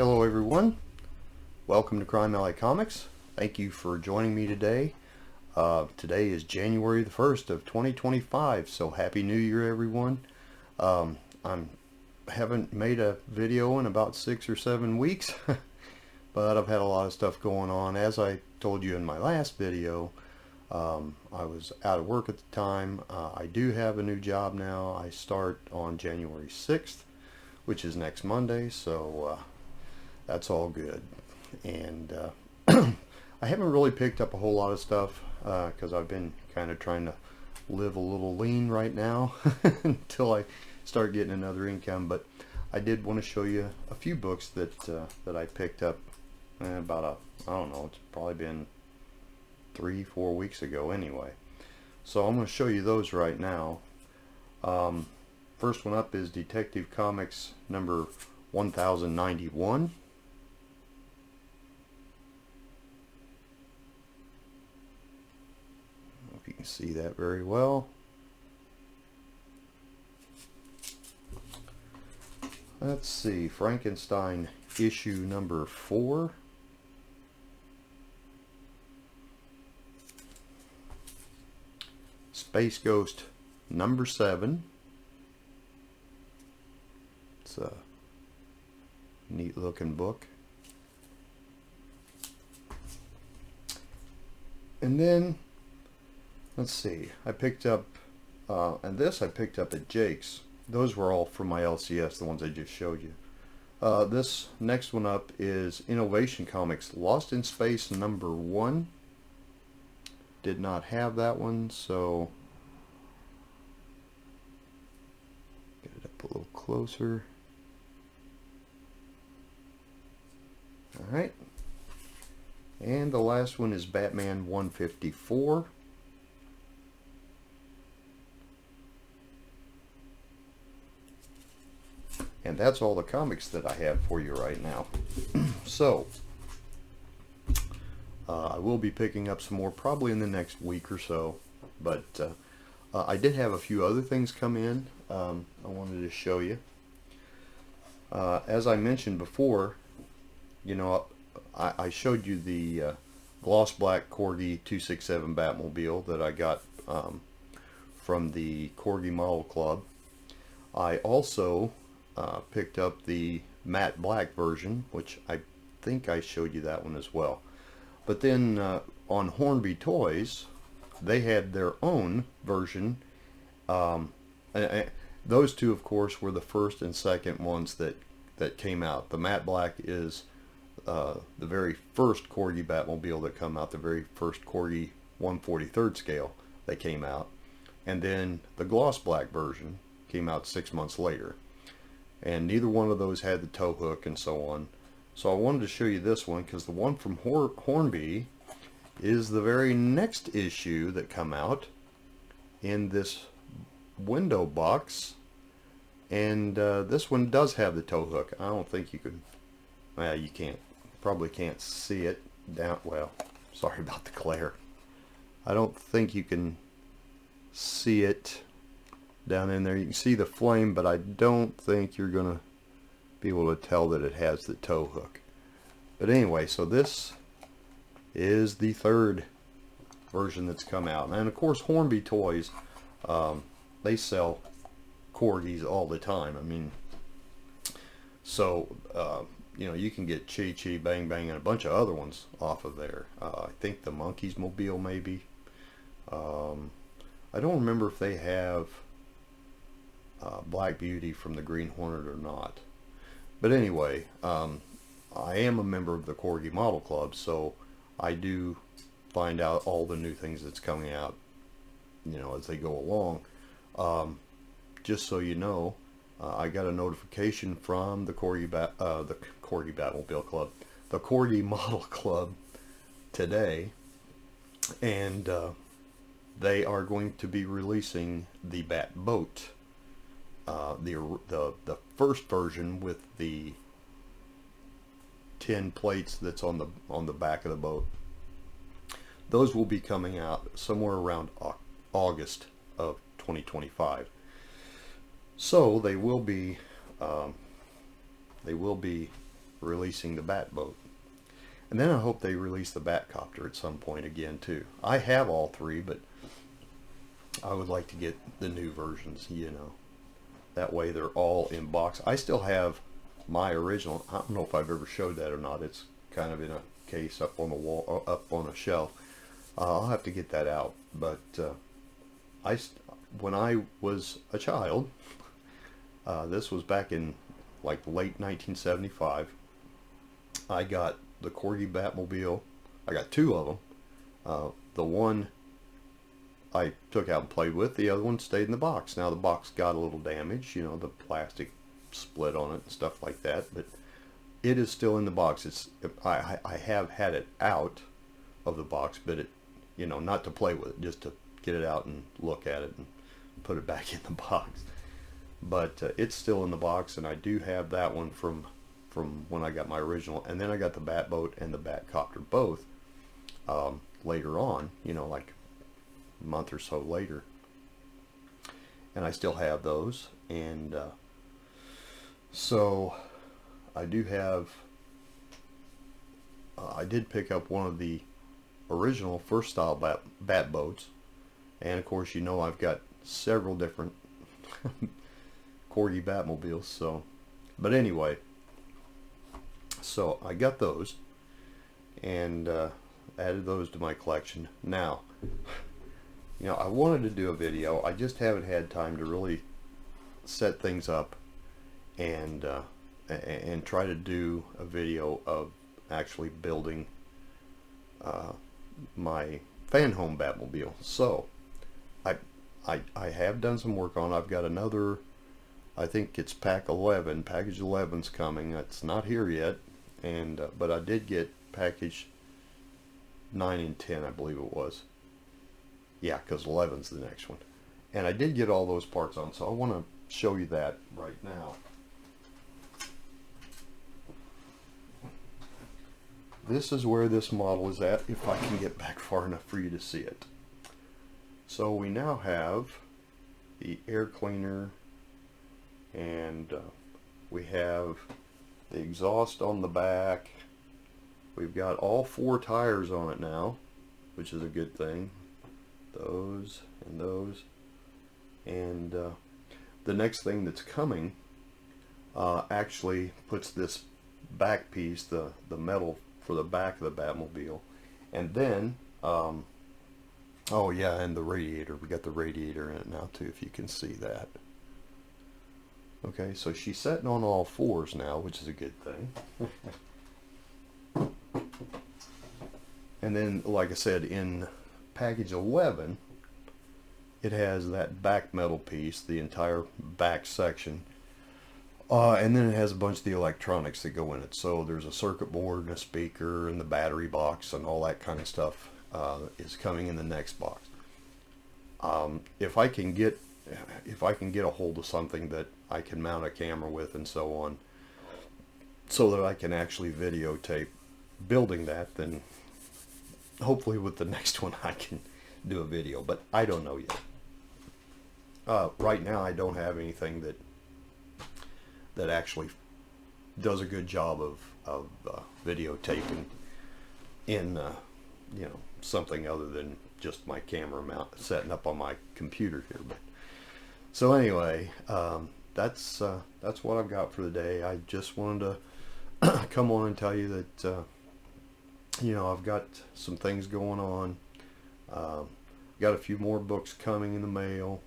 Hello everyone, welcome to Crime Alley Comics. Thank you for joining me today. Today is January the 1st of 2025, so Happy New Year everyone. I haven't made a video in about 6 or 7 weeks, but I've had a lot of stuff going on. As I told you in my last video, I was out of work at the time. I do have a new job now. I start on January 6th, which is next Monday, so that's all good. And I haven't really picked up a whole lot of stuff because I've been kind of trying to live a little lean right now until I start getting another income. But I did want to show you a few books that that I picked up about I don't know, it's probably been 3-4 weeks ago anyway. So I'm going to show you those right now. First one up is Detective Comics number 1091. I don't know if you can see that very well. Let's see, Frankenstein issue number 4. Space Ghost number 7. It's a neat looking book. And then let's see, I picked up and this I picked up at Jake's. Those were all from my LCS, the ones I just showed you. This next one up is Innovation Comics Lost in Space number 1. Did not have that one, so get it up a little closer. Alright, and the last one is Batman 154. And that's all the comics that I have for you right now. So, I will be picking up some more probably in the next week or so. But I did have a few other things come in I wanted to show you. As I mentioned before, you know, I showed you the gloss black Corgi 267 Batmobile that I got from the Corgi Model Club. I also picked up the matte black version, which I think I showed you that one as well. But then on Hornby Toys, they had their own version. Those two, of course, were the first and second ones that came out. The matte black is the very first Corgi Batmobile that come out, the very first Corgi 1/43rd scale that came out, and then the gloss black version came out 6 months later, and neither one of those had the tow hook and so on. So I wanted to show you this one because the one from Hornby is the very next issue that come out in this window box, and this one does have the tow hook. I don't think you can, well, you can't, probably can't see it down, well, sorry about the glare. I don't think you can see it down in there. You can see the flame, but I don't think you're gonna be able to tell that it has the tow hook. But anyway, so this is the third version that's come out, and of course Hornby Toys, they sell Corgis all the time. I mean, so you know, you can get Chi Chi, Bang Bang, and a bunch of other ones off of there. I think the Monkeys Mobile maybe. I don't remember if they have Black Beauty from the Green Hornet or not. But anyway, I am a member of the Corgi Model Club, so I do find out all the new things that's coming out, you know, as they go along. Just so you know, I got a notification from the Corgi Batmobile Club, the Corgi Model Club today, and they are going to be releasing the Bat Boat, the first version with the tin plates that's on the back of the boat. Those will be coming out somewhere around August of 2025. So they will be releasing the Batboat. And then I hope they release the Batcopter at some point again too. I have all three, but I would like to get the new versions, you know. That way they're all in box. I still have my original. I don't know if I've ever showed that or not. It's kind of in a case up on the wall, up on a shelf. I'll have to get that out. But when I was a child, this was back in like late 1975, I got the Corgi Batmobile. I got two of them. The one I took out and played with, the other one stayed in the box. Now the box got a little damaged, you know, the plastic split on it and stuff like that, but it is still in the box. I have had it out of the box, but it, you know, not to play with it, just to get it out and look at it and put it back in the box. But it's still in the box, and I do have that one from when I got my original, and then I got the Batboat and the Batcopter both later on, you know, like a month or so later, and I still have those. And so I do have I did pick up one of the original first style Batboats, and of course, you know, I've got several different Corgi Batmobiles. So, but anyway, so I got those and added those to my collection. Now, you know, I wanted to do a video. I just haven't had time to really set things up and try to do a video of actually building my Fanhome Batmobile. So I have done some work on it. I've got another, I think it's package 11's coming. It's not here yet, and but I did get package 9 and 10, I believe it was. Yeah, because 11's the next one. And I did get all those parts on, so I want to show you that right now. This is where this model is at, if I can get back far enough for you to see it. So we now have the air cleaner, and we have the exhaust on the back. We've got all 4 tires on it now, which is a good thing. Those and those. And the next thing that's coming actually puts this back piece, the metal for the back of the Batmobile. And then oh yeah, and the radiator. We got the radiator in it now too, if you can see that. Okay, so she's sitting on all 4s now, which is a good thing. And then, like I said, in package 11, it has that back metal piece, the entire back section. And then it has a bunch of the electronics that go in it. So there's a circuit board and a speaker and the battery box and all that kind of stuff is coming in the next box. If I can get a hold of something that I can mount a camera with and so on, so that I can actually videotape building that, then hopefully with the next one I can do a video, but I don't know yet. Right now I don't have anything that actually does a good job of videotaping in you know, something other than just my camera mount setting up on my computer here. But so anyway, that's what I've got for the day. I just wanted to come on and tell you that you know, I've got some things going on. Got a few more books coming in the mail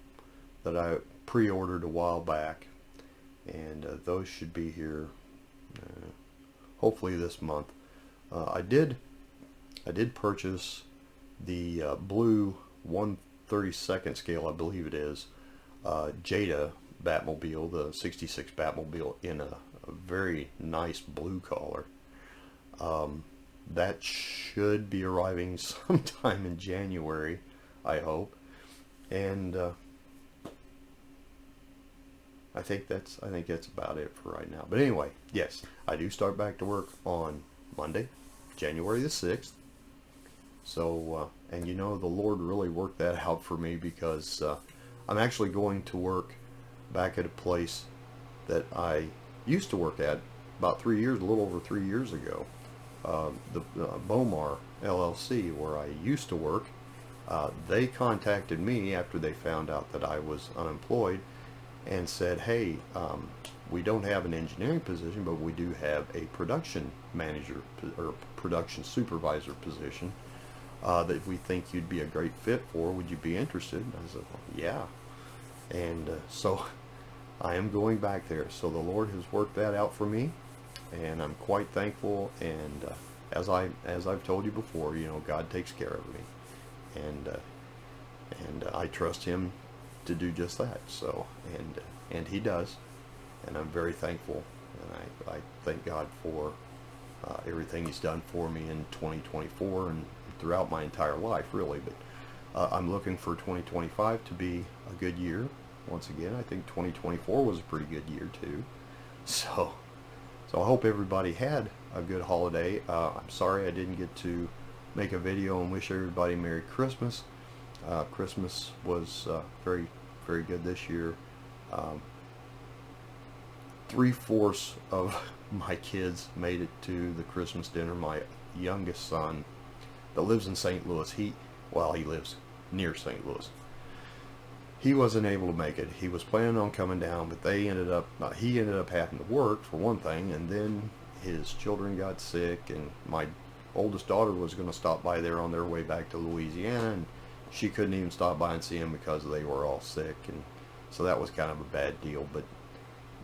that I pre-ordered a while back, and those should be here hopefully this month. I did purchase the blue 1/32 scale, I believe it is, Jada Batmobile, the 66 Batmobile, in a very nice blue color. That should be arriving sometime in January, I hope. And I think that's about it for right now. But anyway, yes, I do start back to work on Monday, January the 6th. So and you know, the Lord really worked that out for me, because I'm actually going to work back at a place that I used to work at about 3 years, a little over 3 years ago. The Bomar LLC, where I used to work, they contacted me after they found out that I was unemployed and said, hey, we don't have an engineering position, but we do have a production manager or production supervisor position that we think you'd be a great fit for. Would you be interested? And I said, well, yeah. And so I am going back there. So the Lord has worked that out for me, and I'm quite thankful. And as I've told you before, you know, God takes care of me, and I trust Him to do just that. So and He does, and I'm very thankful, and I thank God for everything He's done for me in 2024 and throughout my entire life, really. But I'm looking for 2025 to be a good year. Once again, I think 2024 was a pretty good year too. So I hope everybody had a good holiday. I'm sorry I didn't get to make a video and wish everybody Merry Christmas. Christmas was very, very good this year. 3/4 of my kids made it to the Christmas dinner. My youngest son, that lives in St. Louis, he lives near St. Louis. He wasn't able to make it. He was planning on coming down, but he ended up having to work for one thing, and then his children got sick, and my oldest daughter was going to stop by there on their way back to Louisiana, and she couldn't even stop by and see him because they were all sick, and so that was kind of a bad deal.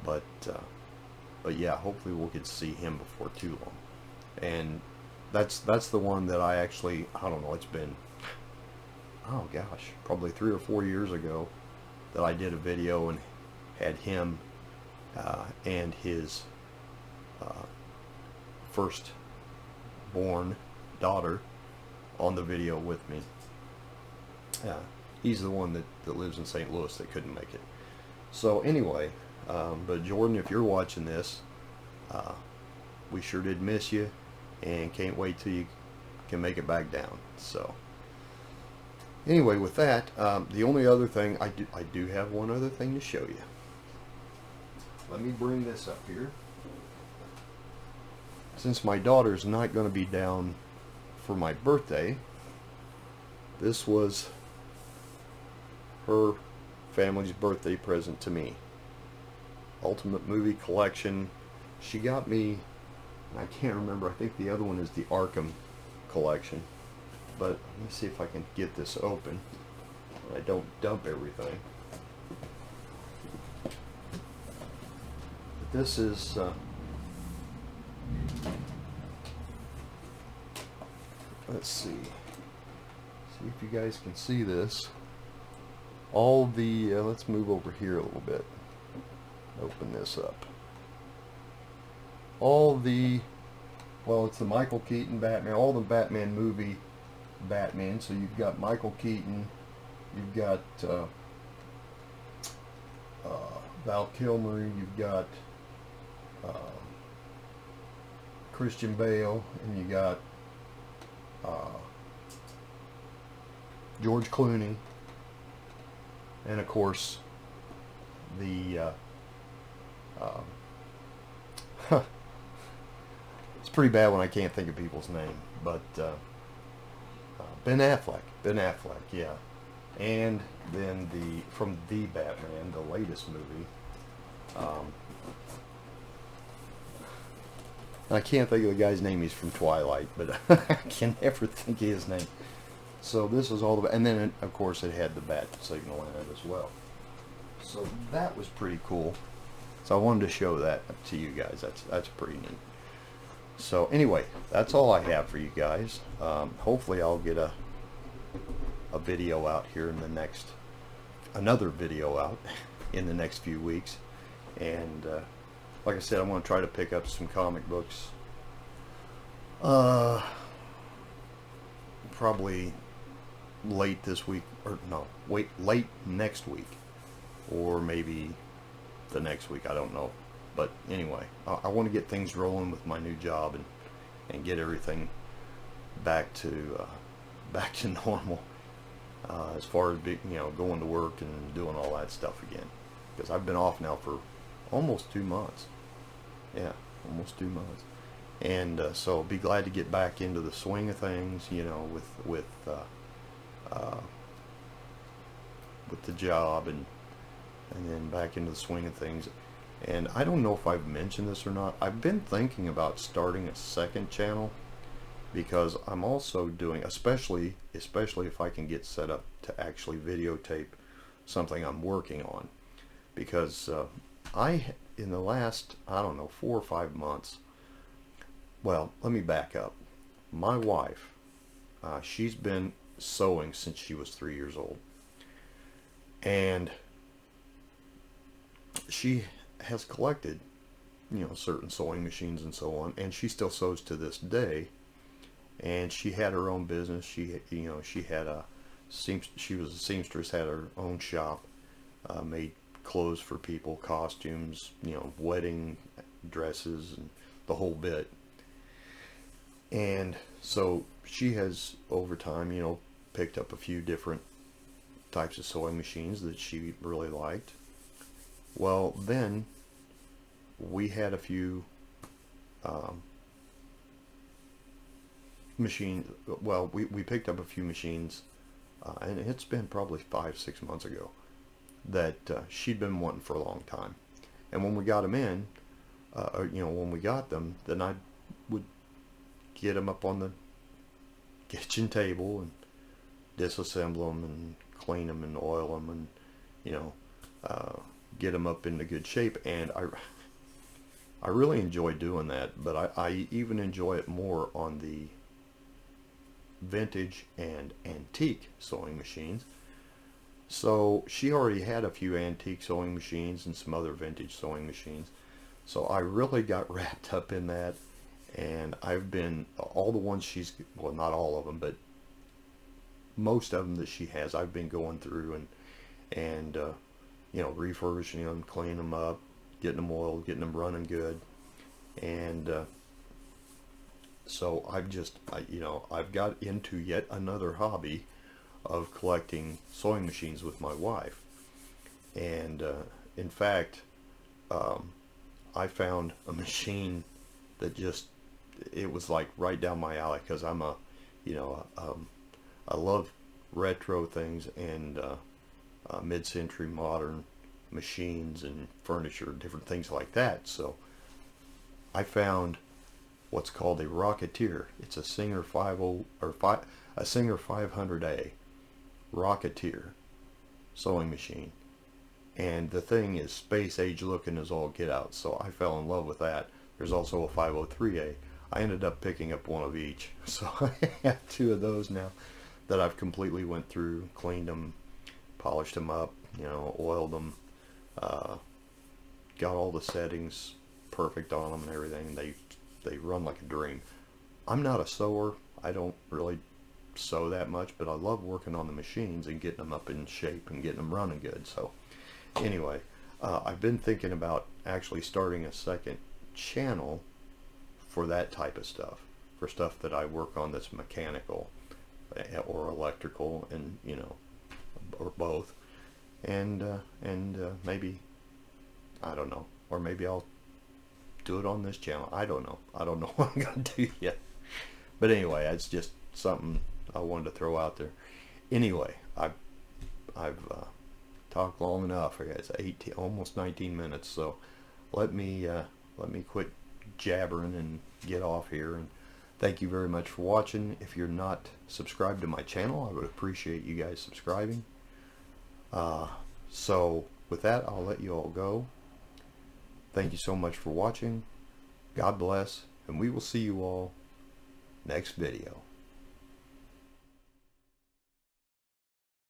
But yeah, hopefully we'll get to see him before too long. And that's the one that I don't know, it's been, oh gosh, probably 3 or 4 years ago that I did a video and had him and his first born daughter on the video with me. He's the one that lives in St. Louis that couldn't make it. So anyway, but Jordan, if you're watching this, we sure did miss you, and can't wait till you can make it back down. So anyway, with that, the only other thing I do have one other thing to show you. Let me bring this up here. Since my daughter's not going to be down for my birthday, this was her family's birthday present to me. Ultimate Movie Collection. She got me, I can't remember, I think the other one is the Arkham Collection. But let me see if I can get this open and I don't dump everything. But this is let's see if you guys can see this. All the let's move over here a little bit. Open this up. All the, well, it's the Michael Keaton Batman, all the Batman movie Batman. So you've got Michael Keaton, you've got Val Kilmer, you've got Christian Bale, and you got George Clooney, and of course the it's pretty bad when I can't think of people's name, but Ben Affleck, yeah. And then from the Batman, the latest movie, I can't think of the guy's name. He's from Twilight, but I can never think of his name. So this is all the, and then of course it had the bat signal in it as well. So that was pretty cool. So I wanted to show that to you guys. That's pretty neat. So anyway, that's all I have for you guys. Hopefully I'll get a video out here in the next, another video out in the next few weeks. And like I said, I'm going to try to pick up some comic books. Probably late this week, or no, late next week, or maybe the next week, I don't know. But anyway, I want to get things rolling with my new job and get everything back to normal, as far as going to work and doing all that stuff again, because I've been off now for almost 2 months. Yeah, almost 2 months. And so be glad to get back into the swing of things, you know, uh, with the job, and then back into the swing of things. And I don't know if I've mentioned this or not. I've been thinking about starting a second channel, because I'm also doing, especially if I can get set up to actually videotape something I'm working on, because in the last, I don't know, 4 or 5 months. Well, let me back up. My wife, she's been sewing since she was 3 years old, and she has collected, you know, certain sewing machines and so on, and she still sews to this day. And she had her own business. She had she was a seamstress, had her own shop, made clothes for people, costumes, you know, wedding dresses, and the whole bit. And so she has, over time, you know, picked up a few different types of sewing machines that she really liked. Well, then we had a few machines. Well, we picked up a few machines, and it's been probably 5 or 6 months ago, that she'd been wanting for a long time. And when we got them in, you know, when we got them, then I would get them up on the kitchen table and disassemble them and clean them and oil them, and, you know, get them up into good shape. And I really enjoy doing that, but I even enjoy it more on the vintage and antique sewing machines. So she already had a few antique sewing machines and some other vintage sewing machines. So I really got wrapped up in that, and I've been, all the ones she's, well, not all of them, but most of them that she has, I've been going through and you know, refurbishing them, cleaning them up, getting them oiled, getting them running good. And so you know, I've got into yet another hobby of collecting sewing machines with my wife. And in fact, I found a machine that just, it was like right down my alley, because I'm a, you know, I love retro things, and mid-century modern machines and furniture, different things like that. So I found what's called a Rocketeer. It's a Singer 50 or a Singer 500A Rocketeer sewing machine, and the thing is space age looking as all get out. So I fell in love with that. There's also a 503A. I ended up picking up one of each, so I have two of those now that I've completely went through, cleaned them, polished them up, you know, oiled them, got all the settings perfect on them and everything. They run like a dream. I'm not a sewer. I don't really sew that much, but I love working on the machines and getting them up in shape and getting them running good. So anyway, I've been thinking about actually starting a second channel for that type of stuff, for stuff that I work on that's mechanical or electrical, and, you know, or both. And maybe, I don't know, or maybe I'll do it on this channel. I don't know what I'm gonna do yet. But anyway, it's just something I wanted to throw out there. Anyway, I've talked long enough. It's 18, almost 19 minutes. So let me quit jabbering and get off here. And thank you very much for watching. If you're not subscribed to my channel, I would appreciate you guys subscribing. So with that, I'll let you all go. Thank you so much for watching. God bless, and we will see you all next video.